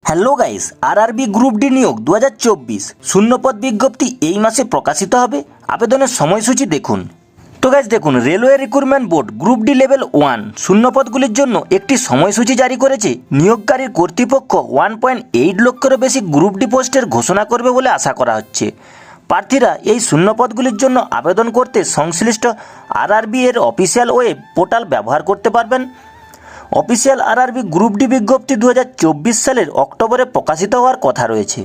Hello guys, RRB group D নিয়োগ 2024 শূন্যপদ বিজ্ঞপ্তি এই মাসে প্রকাশিত হবে। আবেদনের সময়সূচি দেখুন। তো গাইস দেখুন, railway recruitment board group D level 1 শূন্যপদগুলির জন্য একটি সময়সূচি জারি করেছে। নিয়োগকারীর কর্তৃপক্ষ 1.8 লক্ষেরও বেশি গ্রুপ ডি পোস্টের ঘোষণা করবে বলে আশা করা হচ্ছে। প্রার্থীরা এই শূন্যপদগুলির জন্য আবেদন করতে সংশ্লিষ্ট আরআরবি এর অফিসিয়াল ওয়েব পোর্টাল ব্যবহার করতে পারবেন। অফিসিয়াল আরআরবি গ্রুপ ডি বিজ্ঞপ্তি 2024 সালের অক্টোবরে প্রকাশিত হওয়ার কথা রয়েছে।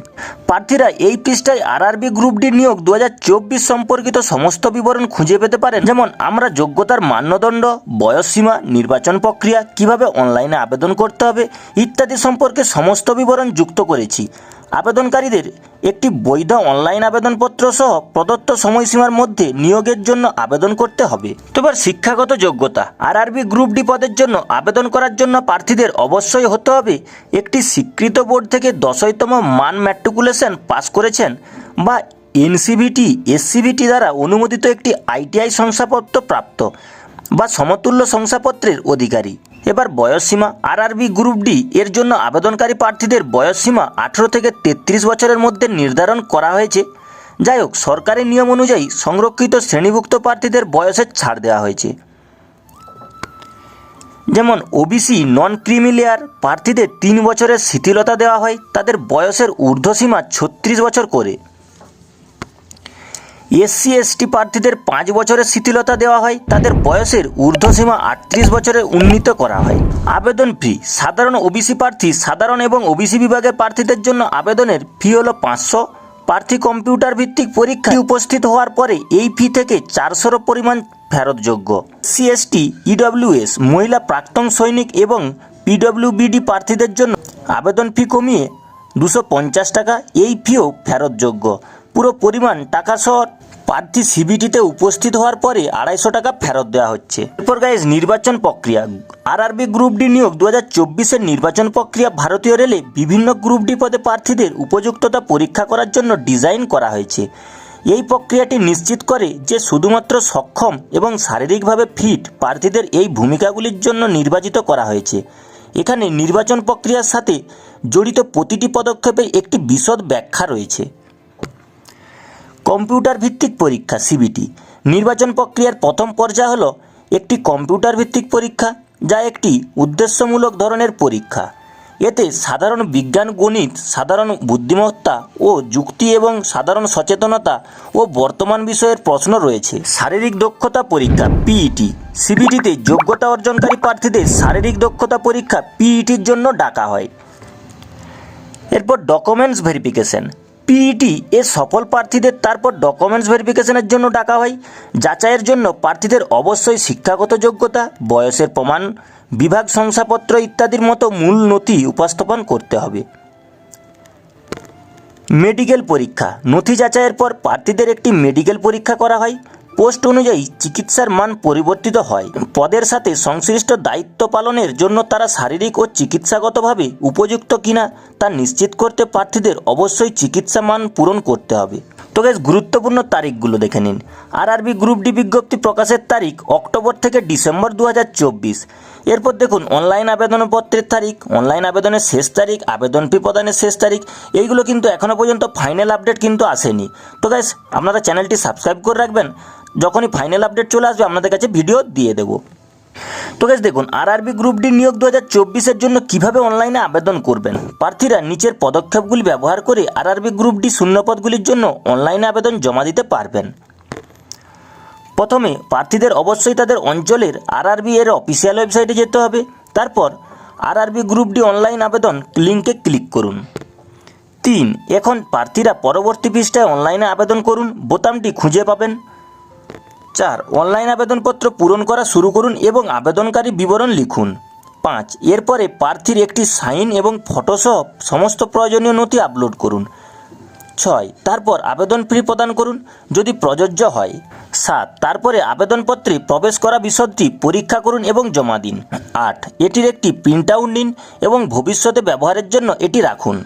প্রার্থীরা এই পৃষ্ঠায় আরআরবি গ্রুপ ডি নিয়োগ 2024 সম্পর্কিত সমস্ত বিবরণ খুঁজে পেতে পারেন। যেমন আমরা যোগ্যতার মানদণ্ড, বয়সসীমা, নির্বাচন প্রক্রিয়া, কিভাবে অনলাইনে আবেদন করতে হবে ইত্যাদি সম্পর্কে সমস্ত বিবরণ যুক্ত করেছি। আবেদনকারীদের একটি বৈধ অনলাইন আবেদনপত্র সহ প্রদত্ত সময়সীমার মধ্যে নিয়োগের জন্য আবেদন করতে হবে। তো এবার শিক্ষাগত যোগ্যতা। আরআরবি গ্রুপ ডি পদের জন্য আবেদন করার জন্য প্রার্থীদের অবশ্যই হতে হবে একটি স্বীকৃত বোর্ড থেকে 10তম মান ম্যাট্রিকুলেশন পাস করেছেন বা এনসিভিটি এসসিভিটি দ্বারা অনুমোদিত একটি আইটিআই শংসাপত্র প্রাপ্ত বা সমতুল্য শংসাপত্রের অধিকারী। এবার বয়সসীমা। আরআরবি গ্রুপ ডি এর জন্য আবেদনকারী প্রার্থীদের বয়সসীমা 18 থেকে 33 বছরের মধ্যে নির্ধারণ করা হয়েছে। যাই হোক, সরকারি নিয়ম অনুযায়ী সংরক্ষিত শ্রেণীভুক্ত প্রার্থীদের বয়সের ছাড় দেওয়া হয়েছে। যেমন ওবিসি নন ক্রিমি লেয়ার প্রার্থীদের 3 বছরের শিথিলতা দেওয়া হয়, তাদের বয়সের ঊর্ধ্বসীমা 36 বছর করে। এসসি এসটি প্রার্থীদের 5 বছরের শিথিলতা দেওয়া হয়, তাদের বয়সের ঊর্ধ্বসীমা 38 বছরে উন্নীত করা হয়। আবেদন ফি। সাধারণ ওবিসি প্রার্থী, সাধারণ এবং ওবিসি বিভাগের প্রার্থীদের জন্য আবেদনের ফি হলো 500। প্রার্থী কম্পিউটার ভিত্তিক পরীক্ষায় উপস্থিত হওয়ার পরে এই ফি থেকে 400 পরিমাণ ফেরতযোগ্য। সিএসটি, ইডব্লিউএস, মহিলা প্রাক্তন সৈনিক এবং পিডব্লিউবিডি প্রার্থীদের জন্য আবেদন ফি কমিয়ে 250 টাকা, এই ফিও ফেরতযোগ্য। পুরো পরিমাণ টাকা সহ প্রার্থী সিবিটিতে উপস্থিত হওয়ার পরে 250 টাকা ফেরত দেওয়া হচ্ছে। এরপর গাইজ নির্বাচন প্রক্রিয়া। আরআরবি গ্রুপ ডি নিয়োগ 2024-এর নির্বাচন প্রক্রিয়া ভারতীয় রেলে বিভিন্ন গ্রুপ ডি পদে প্রার্থীদের উপযুক্ততা পরীক্ষা করার জন্য ডিজাইন করা হয়েছে। এই প্রক্রিয়াটি নিশ্চিত করে যে শুধুমাত্র সক্ষম এবং শারীরিকভাবে ফিট প্রার্থীদের এই ভূমিকাগুলির জন্য নির্বাচিত করা হয়েছে। এখানে নির্বাচন প্রক্রিয়ার সাথে জড়িত প্রতিটি পদক্ষেপে একটি বিশদ ব্যাখ্যা রয়েছে। কম্পিউটার ভিত্তিক পরীক্ষা সিবিটি। নির্বাচন প্রক্রিয়ার প্রথম পর্যায় হলো একটি কম্পিউটার ভিত্তিক পরীক্ষা, যা একটি উদ্দেশ্যমূলক ধরনের পরীক্ষা। এতে সাধারণ বিজ্ঞান, গণিত, সাধারণ বুদ্ধিমত্তা ও যুক্তি এবং সাধারণ সচেতনতা ও বর্তমান বিষয়ের প্রশ্ন রয়েছে। শারীরিক দক্ষতা পরীক্ষা পিইটি। সিবিটিতে যোগ্যতা অর্জনকারী প্রার্থীদের শারীরিক দক্ষতা পরীক্ষা পিইটির জন্য ডাকা হয়। এরপর ডকুমেন্টস ভেরিফিকেশন। পিইটি এর সফল প্রার্থীদের তারপর ডকুমেন্টস ভেরিফিকেশনের জন্য ডাকা হয়। যাচাইয়ের জন্য প্রার্থীদের অবশ্যই শিক্ষাগত যোগ্যতা, বয়সের প্রমাণ, বিভাগ শংসাপত্র ইত্যাদির মতো মূল নথি উপস্থাপন করতে হবে। মেডিকেল পরীক্ষা। নথি যাচাইয়ের পর প্রার্থীদের একটি মেডিকেল পরীক্ষা করা হয়। পোস্ট অনুযায়ী চিকিৎসার মান পরিবর্তিত হয়। পদের সাথে সংশ্লিষ্ট দায়িত্ব পালনের জন্য তারা শারীরিক ও চিকিৎসাগতভাবে উপযুক্ত কিনা তা নিশ্চিত করতে প্রার্থীদের অবশ্যই চিকিৎসা মান পূরণ করতে হবে। তো গাইস, গুরুত্বপূর্ণ তারিখগুলো দেখে নিন। আরআরবি গ্রুপ ডি বিজ্ঞপ্তি প্রকাশের তারিখ অক্টোবর থেকে ডিসেম্বর 2024। এরপর দেখুন অনলাইন আবেদনপত্রের তারিখ, অনলাইন আবেদনের শেষ তারিখ, আবেদন ফি প্রদানের শেষ তারিখ। এইগুলো কিন্তু এখনও পর্যন্ত ফাইনাল আপডেট কিন্তু আসেনি। তো গাইস, আপনারা চ্যানেলটি সাবস্ক্রাইব করে রাখবেন, যখনই ফাইনাল আপডেট চলে আসবে আপনাদের কাছে ভিডিও দিয়ে দেবো। তো গাইস দেখুন, আরআরবি গ্রুপ ডি নিয়োগ 2024-এর জন্য কিভাবে অনলাইনে আবেদন করবেন। প্রার্থীরা নিচের পদক্ষেপগুলি ব্যবহার করে আরআরবি গ্রুপ ডি শূন্যপদগুলির জন্য অনলাইনে আবেদন জমা দিতে পারবেন। প্রথমে প্রার্থীদের অবশ্যই তাদের অঞ্চলের আরআরবি এর অফিসিয়াল ওয়েবসাইটে যেতে হবে। তারপর আরআরবি গ্রুপ ডি অনলাইন আবেদন লিঙ্কে ক্লিক করুন। 3. এখন প্রার্থীরা পরবর্তী পৃষ্ঠায় অনলাইনে আবেদন করুন বোতামটি খুঁজে পাবেন। 4. অনলাইন আবেদনপত্র পূরণ করা শুরু করুন এবং আবেদনকারী বিবরণ লিখুন। 5. এরপরে প্রার্থীর একটি সাইন এবং ফটোসহ সমস্ত প্রয়োজনীয় নথি আপলোড করুন। 6. তারপর আবেদন ফি প্রদান করুন যদি প্রযোজ্য হয়। 7. তারপরে আবেদনপত্রে প্রবেশ করা বিশদটি পরীক্ষা করুন এবং জমা দিন। 8. এটির একটি প্রিন্ট আউট নিন এবং ভবিষ্যতে ব্যবহারের জন্য এটি রাখুন।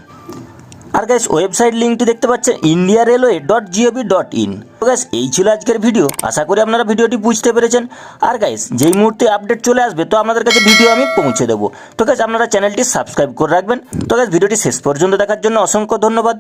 আর গাইস ওয়েবসাইট লিঙ্কটি দেখতে পাচ্ছেন indiarailway.gov.in। তো গাইস এই ছিল আজকের ভিডিও, আশা করি আপনারা ভিডিওটি বুঝতে পেরেছেন। আর গাইস যেই মুহূর্তে আপডেট চলে আসবে তো আপনাদের কাছে ভিডিও আমি পৌঁছে দেবো। তো গাইস আপনারা চ্যানেলটি সাবস্ক্রাইব করে রাখবেন। তো গাইস ভিডিওটি শেষ পর্যন্ত দেখার জন্য অসংখ্য ধন্যবাদ।